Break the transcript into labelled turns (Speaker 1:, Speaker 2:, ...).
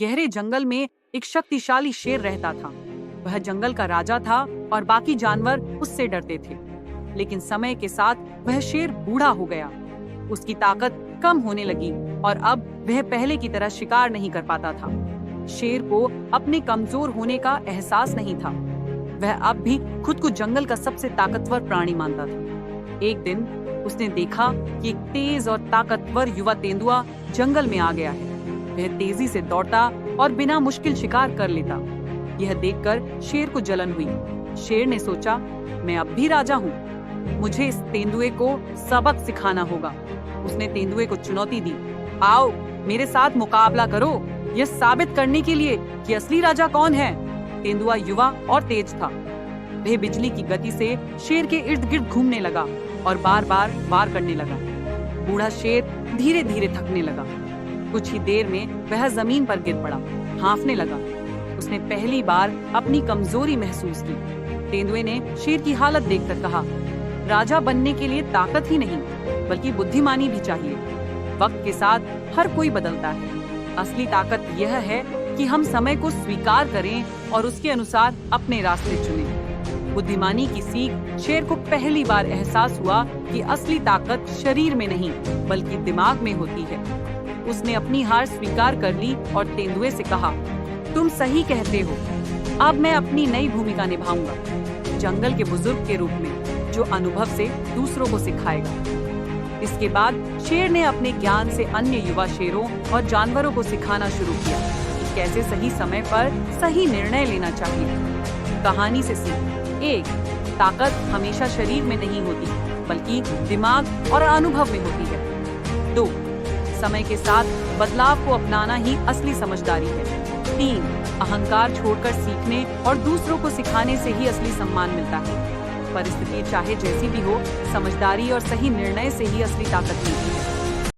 Speaker 1: गहरे जंगल में एक शक्तिशाली शेर रहता था। वह जंगल का राजा था और बाकी जानवर उससे डरते थे। लेकिन समय के साथ वह शेर बूढ़ा हो गया। उसकी ताकत कम होने लगी और अब वह पहले की तरह शिकार नहीं कर पाता था। शेर को अपने कमजोर होने का एहसास नहीं था। वह अब भी खुद को जंगल का सबसे ताकतवर प्राणी मानता था। एक दिन उसने देखा कि एक तेज और ताकतवर युवा तेंदुआ जंगल में आ गया है। वह तेजी से दौड़ता और बिना मुश्किल शिकार कर लेता। यह देखकर शेर को जलन हुई। शेर ने सोचा, मैं अब भी राजा हूँ, मुझे इस तेंदुए को सबक सिखाना होगा। उसने तेंदुए को चुनौती दी, आओ मेरे साथ मुकाबला करो, यह साबित करने के लिए कि असली राजा कौन है। तेंदुआ युवा और तेज था। वह बिजली की गति से शेर के इर्द गिर्द घूमने लगा और बार बार वार करने लगा। बूढ़ा शेर धीरे धीरे थकने लगा। कुछ ही देर में वह जमीन पर गिर पड़ा, हांफने लगा। उसने पहली बार अपनी कमजोरी महसूस की। तेंदुए ने शेर की हालत देखकर कहा, राजा बनने के लिए ताकत ही नहीं बल्कि बुद्धिमानी भी चाहिए। वक्त के साथ हर कोई बदलता है। असली ताकत यह है कि हम समय को स्वीकार करें और उसके अनुसार अपने रास्ते चुनें। बुद्धिमानी की सीख शेर को पहली बार एहसास हुआ कि असली ताकत शरीर में नहीं बल्कि दिमाग में होती है। उसने अपनी हार स्वीकार कर ली और तेंदुए से कहा, तुम सही कहते हो, अब मैं अपनी नई भूमिका निभाऊंगा, जंगल के बुजुर्ग के रूप में जो अनुभव से दूसरों को सिखाएगा। इसके बाद शेर ने अपने ज्ञान से अन्य युवा शेरों और जानवरों को सिखाना शुरू किया कि कैसे सही समय पर सही निर्णय लेना चाहिए। कहानी से सीख: 1. ताकत हमेशा शरीर में नहीं होती बल्कि दिमाग और अनुभव में होती है। 2. समय के साथ बदलाव को अपनाना ही असली समझदारी है। 3. अहंकार छोड़कर सीखने और दूसरों को सिखाने से ही असली सम्मान मिलता है। परिस्थिति चाहे जैसी भी हो, समझदारी और सही निर्णय से ही असली ताकत मिलती है।